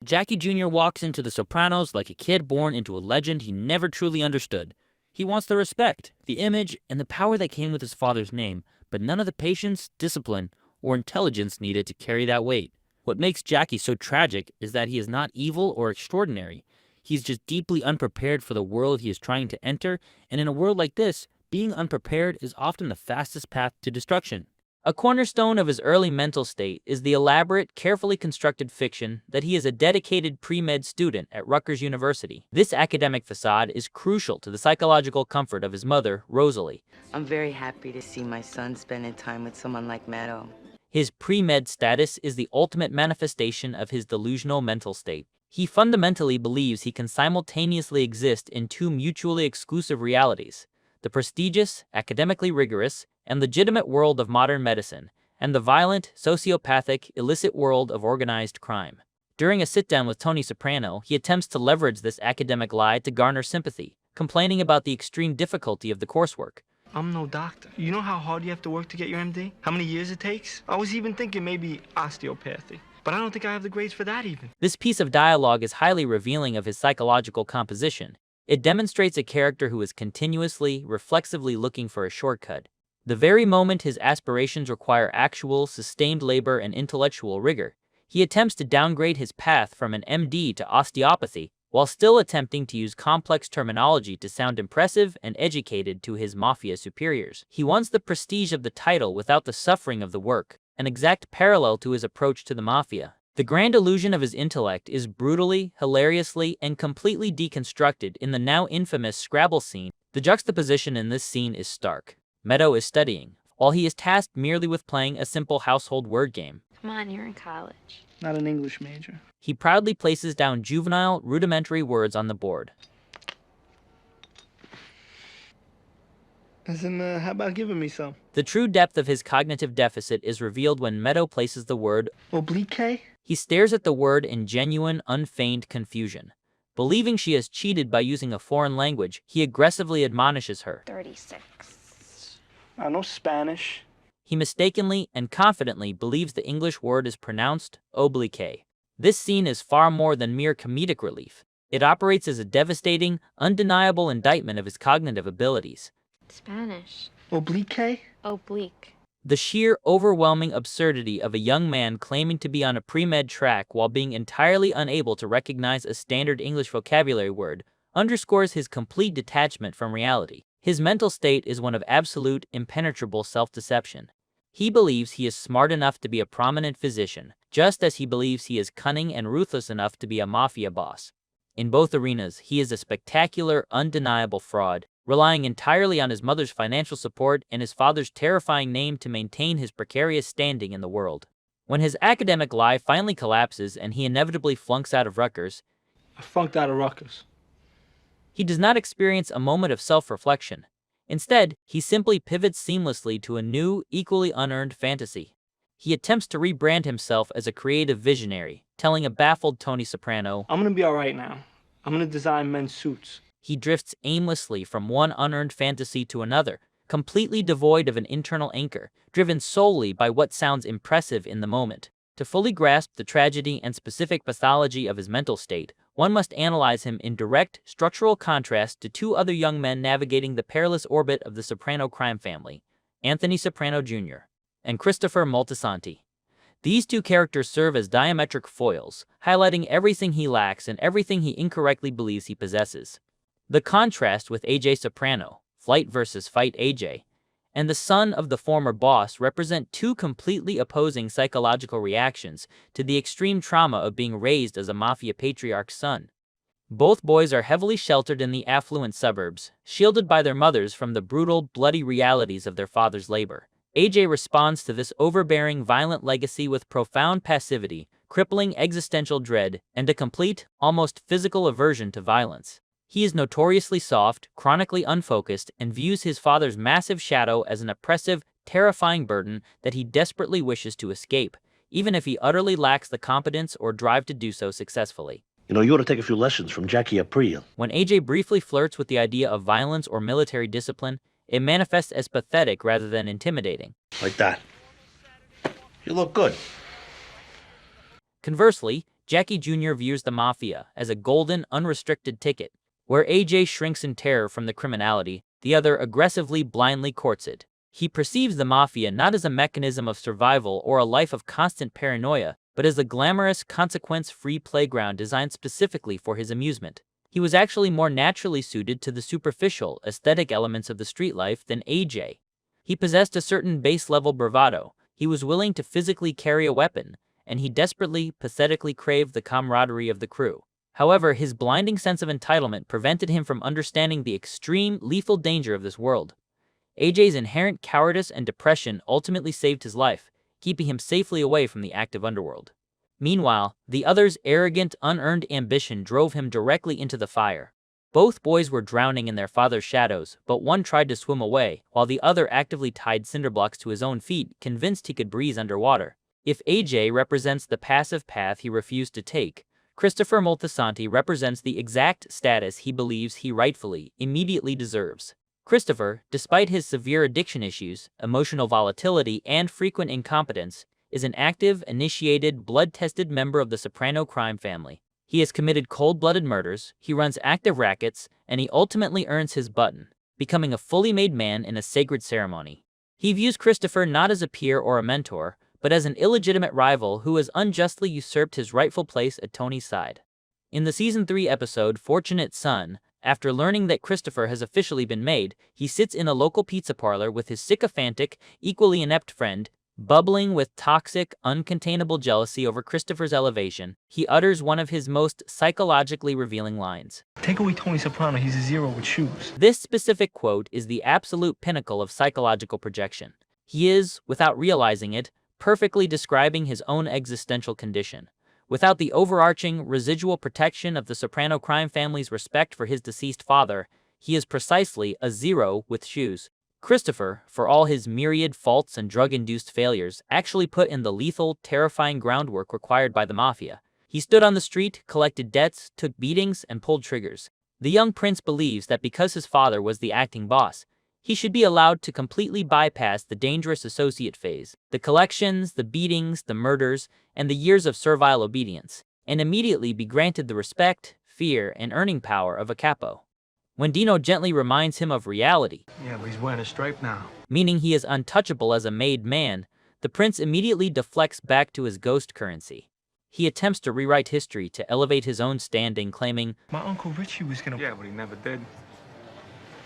Jackie Jr. walks into The Sopranos like a kid born into a legend he never truly understood. He wants the respect, the image, and the power that came with his father's name, but none of the patience, discipline, or intelligence needed to carry that weight. What makes Jackie so tragic is that he is not evil or extraordinary. He's just deeply unprepared for the world he is trying to enter, and in a world like this, being unprepared is often the fastest path to destruction. A cornerstone of his early mental state is the elaborate, carefully constructed fiction that he is a dedicated pre-med student at Rutgers University. This academic facade is crucial to the psychological comfort of his mother, Rosalie. I'm very happy to see my son spending time with someone like Meadow. His pre-med status is the ultimate manifestation of his delusional mental state. He fundamentally believes he can simultaneously exist in two mutually exclusive realities: the prestigious, academically rigorous, and legitimate world of modern medicine, and the violent, sociopathic, illicit world of organized crime. During a sit-down with Tony Soprano, he attempts to leverage this academic lie to garner sympathy, complaining about the extreme difficulty of the coursework. I'm no doctor. You know how hard you have to work to get your MD? How many years it takes? I was even thinking maybe osteopathy, but I don't think I have the grades for that even. This piece of dialogue is highly revealing of his psychological composition. It demonstrates a character who is continuously, reflexively looking for a shortcut. The very moment his aspirations require actual, sustained labor and intellectual rigor, he attempts to downgrade his path from an MD to osteopathy, while still attempting to use complex terminology to sound impressive and educated to his mafia superiors. He wants the prestige of the title without the suffering of the work, an exact parallel to his approach to the mafia. The grand illusion of his intellect is brutally, hilariously, and completely deconstructed in the now infamous Scrabble scene. The juxtaposition in this scene is stark. Meadow is studying, while he is tasked merely with playing a simple household word game. Come on, you're in college. Not an English major. He proudly places down juvenile, rudimentary words on the board. How about giving me some? The true depth of his cognitive deficit is revealed when Meadow places the word oblique. He stares at the word in genuine, unfeigned confusion. Believing she has cheated by using a foreign language, he aggressively admonishes her. 36. I know Spanish. He mistakenly and confidently believes the English word is pronounced oblique. This scene is far more than mere comedic relief. It operates as a devastating, undeniable indictment of his cognitive abilities. Spanish. Oblique? Oblique. The sheer, overwhelming absurdity of a young man claiming to be on a pre-med track while being entirely unable to recognize a standard English vocabulary word underscores his complete detachment from reality. His mental state is one of absolute, impenetrable self-deception. He believes he is smart enough to be a prominent physician, just as he believes he is cunning and ruthless enough to be a mafia boss. In both arenas, he is a spectacular, undeniable fraud, relying entirely on his mother's financial support and his father's terrifying name to maintain his precarious standing in the world. When his academic lie finally collapses and he inevitably flunks out of Rutgers, I flunked out of Rutgers. He does not experience a moment of self-reflection. Instead, he simply pivots seamlessly to a new, equally unearned fantasy. He attempts to rebrand himself as a creative visionary, telling a baffled Tony Soprano, I'm gonna be alright now. I'm gonna design men's suits. He drifts aimlessly from one unearned fantasy to another, completely devoid of an internal anchor, driven solely by what sounds impressive in the moment. To fully grasp the tragedy and specific pathology of his mental state, one must analyze him in direct, structural contrast to two other young men navigating the perilous orbit of the Soprano crime family, Anthony Soprano Jr. and Christopher Moltisanti. These two characters serve as diametric foils, highlighting everything he lacks and everything he incorrectly believes he possesses. The contrast with AJ Soprano, Flight versus Fight AJ, and the son of the former boss represent two completely opposing psychological reactions to the extreme trauma of being raised as a mafia patriarch's son. Both boys are heavily sheltered in the affluent suburbs, shielded by their mothers from the brutal, bloody realities of their father's labor. AJ responds to this overbearing, violent legacy with profound passivity, crippling existential dread, and a complete, almost physical aversion to violence. He is notoriously soft, chronically unfocused, and views his father's massive shadow as an oppressive, terrifying burden that he desperately wishes to escape, even if he utterly lacks the competence or drive to do so successfully. You know, you ought to take a few lessons from Jackie Aprile. When AJ briefly flirts with the idea of violence or military discipline, it manifests as pathetic rather than intimidating. Like that. You look good. Conversely, Jackie Jr. views the mafia as a golden, unrestricted ticket, where AJ shrinks in terror from the criminality, the other aggressively, blindly courts it. He perceives the mafia not as a mechanism of survival or a life of constant paranoia, but as a glamorous, consequence-free playground designed specifically for his amusement. He was actually more naturally suited to the superficial, aesthetic elements of the street life than AJ. He possessed a certain base-level bravado, he was willing to physically carry a weapon, and he desperately, pathetically craved the camaraderie of the crew. However, his blinding sense of entitlement prevented him from understanding the extreme, lethal danger of this world. AJ's inherent cowardice and depression ultimately saved his life, keeping him safely away from the active underworld. Meanwhile, the other's arrogant, unearned ambition drove him directly into the fire. Both boys were drowning in their father's shadows, but one tried to swim away, while the other actively tied cinderblocks to his own feet, convinced he could breathe underwater. If AJ represents the passive path he refused to take, Christopher Moltisanti represents the exact status he believes he rightfully, immediately deserves. Christopher, despite his severe addiction issues, emotional volatility, and frequent incompetence, is an active, initiated, blood-tested member of the Soprano crime family. He has committed cold-blooded murders, he runs active rackets, and he ultimately earns his button, becoming a fully made man in a sacred ceremony. He views Christopher not as a peer or a mentor, but as an illegitimate rival who has unjustly usurped his rightful place at Tony's side. In the Season 3 episode Fortunate Son, after learning that Christopher has officially been made, he sits in a local pizza parlor with his sycophantic, equally inept friend, bubbling with toxic, uncontainable jealousy over Christopher's elevation. He utters one of his most psychologically revealing lines. Take away Tony Soprano, he's a zero with shoes. This specific quote is the absolute pinnacle of psychological projection. He is, without realizing it, perfectly describing his own existential condition. Without the overarching, residual protection of the Soprano crime family's respect for his deceased father, he is precisely a zero with shoes. Christopher, for all his myriad faults and drug-induced failures, actually put in the lethal, terrifying groundwork required by the mafia. He stood on the street, collected debts, took beatings, and pulled triggers. The young prince believes that because his father was the acting boss, he should be allowed to completely bypass the dangerous associate phase, the collections, the beatings, the murders, and the years of servile obedience, and immediately be granted the respect, fear, and earning power of a capo. When Dino gently reminds him of reality, Yeah, but he's wearing a stripe now. meaning he is untouchable as a made man, the prince immediately deflects back to his ghost currency. He attempts to rewrite history to elevate his own standing, claiming, My Uncle Richie was gonna... Yeah, but he never did.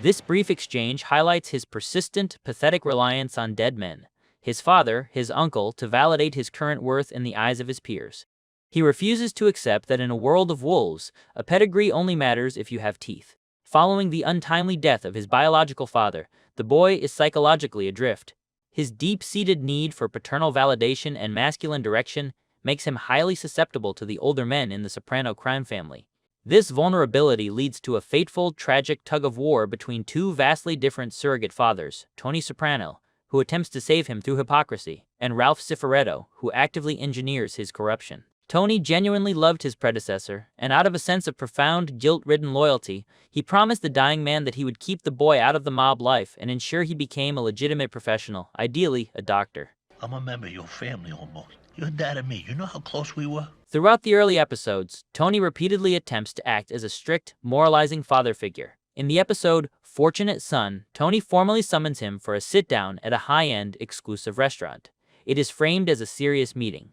This brief exchange highlights his persistent, pathetic reliance on dead men, his father, his uncle, to validate his current worth in the eyes of his peers. He refuses to accept that in a world of wolves, a pedigree only matters if you have teeth. Following the untimely death of his biological father, the boy is psychologically adrift. His deep-seated need for paternal validation and masculine direction makes him highly susceptible to the older men in the Soprano crime family. This vulnerability leads to a fateful, tragic tug-of-war between two vastly different surrogate fathers, Tony Soprano, who attempts to save him through hypocrisy, and Ralph Cifaretto, who actively engineers his corruption. Tony genuinely loved his predecessor, and out of a sense of profound, guilt-ridden loyalty, he promised the dying man that he would keep the boy out of the mob life and ensure he became a legitimate professional, ideally a doctor. I'm a member of your family almost. Your dad and me, you know how close we were? Throughout the early episodes, Tony repeatedly attempts to act as a strict, moralizing father figure. In the episode Fortunate Son, Tony formally summons him for a sit-down at a high-end, exclusive restaurant. It is framed as a serious meeting.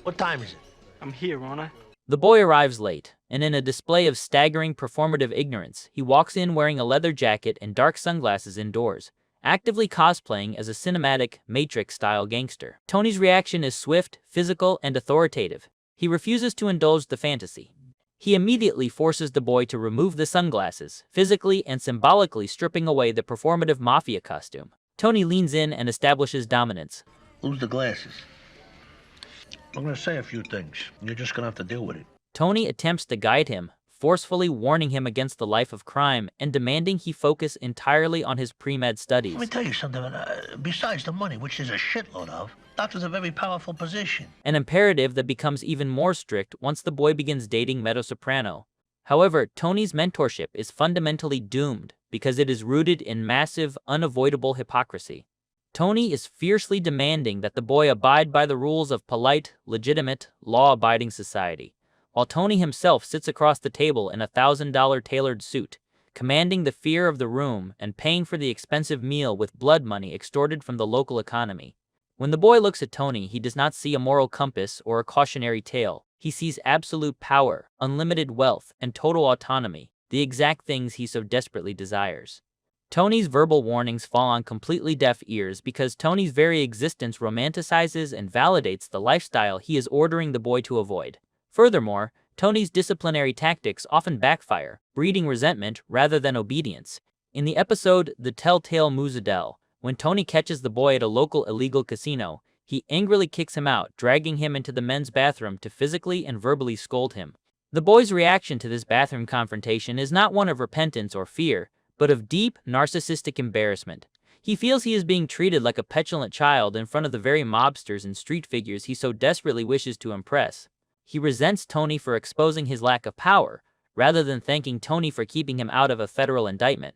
What time is it? I'm here, aren't I? The boy arrives late, and in a display of staggering performative ignorance, he walks in wearing a leather jacket and dark sunglasses indoors, actively cosplaying as a cinematic, Matrix-style gangster. Tony's reaction is swift, physical, and authoritative. He refuses to indulge the fantasy. He immediately forces the boy to remove the sunglasses, physically and symbolically stripping away the performative mafia costume. Tony leans in and establishes dominance. Lose the glasses. I'm gonna say a few things. You're just gonna have to deal with it. Tony attempts to guide him, forcefully warning him against the life of crime and demanding he focus entirely on his pre-med studies. Let me tell you something. Besides the money, which is a shitload of, doctor's a very powerful position. An imperative that becomes even more strict once the boy begins dating mezzo-soprano. However, Tony's mentorship is fundamentally doomed because it is rooted in massive, unavoidable hypocrisy. Tony is fiercely demanding that the boy abide by the rules of polite, legitimate, law-abiding society, while Tony himself sits across the table in a $1,000 tailored suit, commanding the fear of the room and paying for the expensive meal with blood money extorted from the local economy. When the boy looks at Tony, he does not see a moral compass or a cautionary tale. He sees absolute power, unlimited wealth, and total autonomy, the exact things he so desperately desires. Tony's verbal warnings fall on completely deaf ears because Tony's very existence romanticizes and validates the lifestyle he is ordering the boy to avoid. Furthermore, Tony's disciplinary tactics often backfire, breeding resentment rather than obedience. In the episode The Telltale Mouzadel, when Tony catches the boy at a local illegal casino, he angrily kicks him out, dragging him into the men's bathroom to physically and verbally scold him. The boy's reaction to this bathroom confrontation is not one of repentance or fear, but of deep, narcissistic embarrassment. He feels he is being treated like a petulant child in front of the very mobsters and street figures he so desperately wishes to impress. He resents Tony for exposing his lack of power, rather than thanking Tony for keeping him out of a federal indictment.